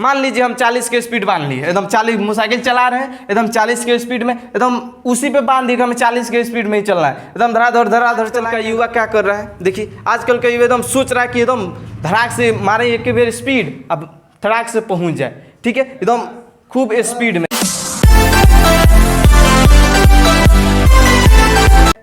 मान लीजिए हम 40 के स्पीड बांध लिए, एकदम 40 मोटरसाइकिल चला रहे हैं एकदम 40 के स्पीड में, एकदम उसी पे बांध दिए, हमें 40 के स्पीड में ही चलना है, एकदम धड़ाधड़ चल का युवा क्या कर रहा है, देखिए आजकल का युवा एकदम सोच रहा है कि एकदम धड़ाक से मारे एक बेर स्पीड, अब धड़ाक से पहुंच जाए, ठीक है, एकदम खूब स्पीड में।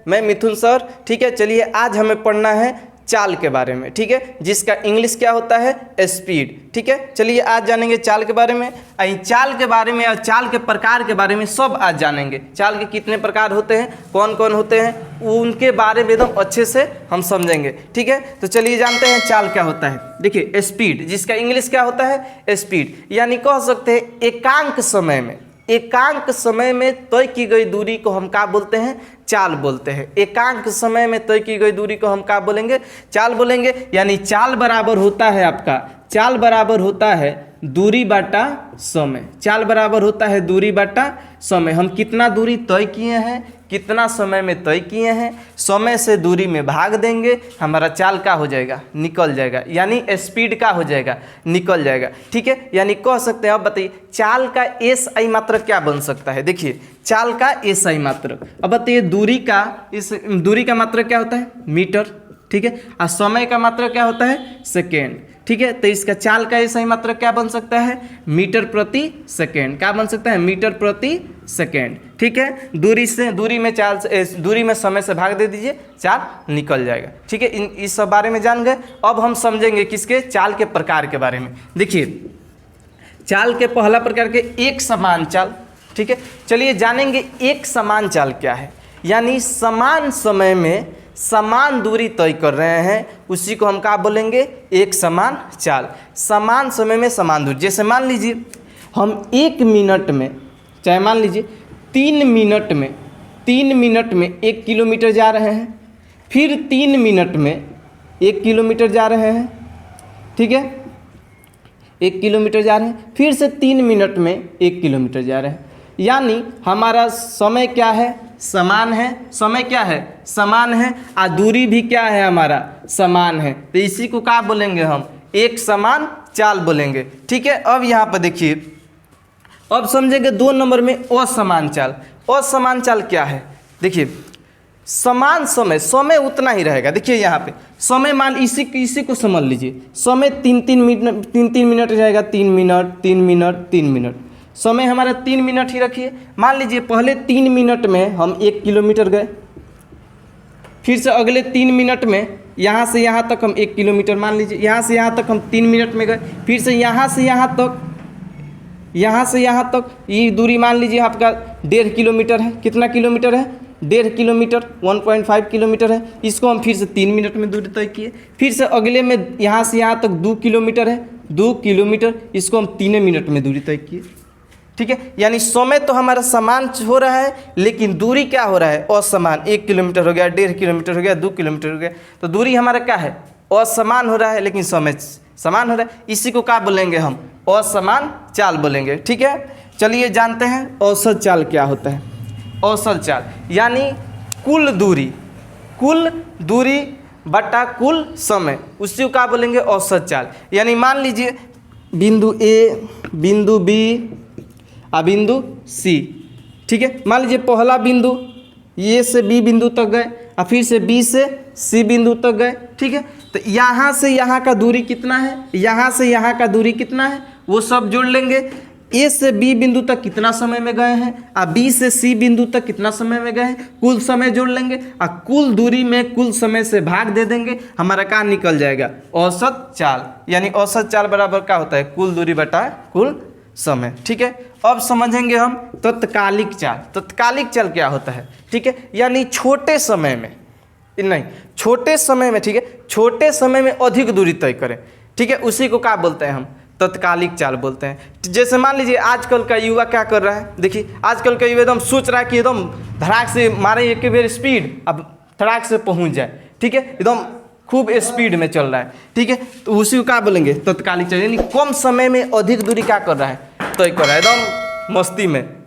मैं मिथुन सर, ठीक है। चलिए आज हमें पढ़ना है चाल के बारे में, ठीक है, जिसका इंग्लिश क्या होता है स्पीड, ठीक है। चलिए आज जानेंगे चाल के बारे में, चाल के बारे में और चाल के प्रकार के बारे में सब आज जानेंगे। चाल के कितने प्रकार होते हैं, कौन कौन होते हैं, उनके बारे में एकदम अच्छे से हम समझेंगे, ठीक है। तो चलिए जानते हैं चाल क्या होता है। देखिए स्पीड, जिसका इंग्लिश क्या होता है स्पीड, यानी कह सकते हैं एकांक समय में तय की गई दूरी को हम क्या बोलते हैं, चाल बोलते हैं। एकांक समय में तय की गई दूरी को हम क्या बोलेंगे, चाल बोलेंगे। यानी चाल बराबर होता है आपका, चाल बराबर होता है दूरी बटा समय, चाल बराबर होता है दूरी बटा समय। हम कितना दूरी तय किए हैं, कितना समय में तय किए हैं, समय से दूरी में भाग देंगे, हमारा चाल का हो जाएगा, निकल जाएगा, यानी स्पीड का हो जाएगा, निकल जाएगा, ठीक है। यानी कह सकते हैं, अब बताइए चाल का एसआई मात्रक क्या बन सकता है। देखिए चाल का एसआई मात्रक, अब बताइए दूरी का, इस दूरी का मात्रक क्या होता है मीटर, ठीक है, और समय का मात्रक क्या होता है सेकेंड, ठीक है। तो इसका चाल का एसआई मात्रक क्या बन सकता है मीटर प्रति सेकेंड, क्या बन सकता है मीटर प्रति सेकेंड, ठीक है। दूरी में चाल, दूरी में समय से भाग दे दीजिए, चाल निकल जाएगा, ठीक है। इस सब बारे में जान गए। अब हम समझेंगे किसके, चाल के प्रकार के बारे में। देखिए चाल के पहला प्रकार के एक समान चाल, ठीक है। चलिए जानेंगे एक समान चाल क्या है। यानी समान समय में समान दूरी तय कर रहे हैं, उसी को हम क्या बोलेंगे एक समान चाल। समान समय में समान दूरी, जैसे मान लीजिए हम 1 मिनट में, चाहे मान लीजिए 3 मिनट में 1 किलोमीटर जा रहे हैं, फिर 3 मिनट में 1 किलोमीटर जा रहे हैं, ठीक है, 1 किलोमीटर जा रहे हैं, फिर से 3 मिनट में 1 किलोमीटर जा रहे हैं। यानी हमारा समय क्या है, समान है, समय क्या है समान है, और दूरी भी क्या है हमारा समान है। तो इसी को क्या बोलेंगे हम एक समान चाल बोलेंगे, ठीक है। अब यहाँ पर देखिए, अब समझेंगे 2 नंबर में असमान चाल। असमान चाल क्या है, देखिए समान समय, समय उतना ही रहेगा। देखिए यहाँ पे समय मान इसी को समझ लीजिए, समय 3 मिनट रहेगा, 3 मिनट समय हमारा 3 मिनट ही रखिए। मान लीजिए पहले 3 मिनट में हम 1 किलोमीटर गए, फिर से अगले 3 मिनट में यहाँ से यहाँ तक हम 1 किलोमीटर, मान लीजिए यहाँ से यहाँ तक हम 3 मिनट में गए, फिर से यहाँ से यहाँ तक ये दूरी मान लीजिए आपका 1.5 किलोमीटर है। कितना किलोमीटर है 1.5 किलोमीटर, 1.5 किलोमीटर है। इसको हम फिर से 3 मिनट में दूरी तय किए। फिर से अगले में यहाँ से यहाँ तक 2 किलोमीटर है, 2 किलोमीटर, इसको हम 3 मिनट में दूरी तय किए, ठीक है। यानी समय तो हमारा समान हो रहा है, लेकिन दूरी क्या हो रहा है असमान। 1 किलोमीटर हो गया, 1.5 किलोमीटर हो गया, 2 किलोमीटर हो गया, तो दूरी हमारा क्या है असमान हो रहा है, लेकिन समय समान हो रहा है। इसी को क्या बोलेंगे हम असमान चाल बोलेंगे, ठीक है। चलिए जानते हैं औसत चाल क्या होता है। औसत चाल यानी कुल दूरी बटा कुल समय, उसी को क्या बोलेंगे औसत चाल। यानी मान लीजिए बिंदु ए, बिंदु बी और बिंदु सी, ठीक है। मान लीजिए पहला बिंदु ए से बी बिंदु तक गए, और फिर से बी से सी बिंदु तक गए, ठीक है। तो यहाँ से यहाँ का दूरी कितना है, यहाँ से यहाँ का दूरी कितना है, वो सब जोड़ लेंगे। ए से बी बिंदु तक कितना समय में गए हैं, और बी से सी बिंदु तक कितना समय में गए हैं, कुल समय जोड़ लेंगे, और कुल दूरी में कुल समय से भाग दे देंगे, हमारा क्या निकल जाएगा औसत चाल। यानी औसत चाल बराबर क्या होता है कुल दूरी बटा कुल समय, ठीक है। अब समझेंगे हम तत्कालिक चाल। तत्कालिक चाल क्या होता है, ठीक है। यानी छोटे समय में, ठीक है, छोटे समय में अधिक दूरी तय करें, ठीक है, उसी को क्या बोलते हैं हम तत्कालिक चाल बोलते हैं। जैसे मान लीजिए आजकल का युवा क्या कर रहा है, देखिए आजकल का युवा एकदम सोच रहा है कि एकदम धड़ाक से मारे एक बेर स्पीड, अब धड़ाक से पहुंच जाए, ठीक है, एकदम खूब स्पीड में चल रहा है, ठीक है। तो उसी को क्या बोलेंगे तत्कालिक चाल। यानी कम समय में अधिक दूरी क्या कर रहा है तय कर रहा है, एकदम मस्ती में।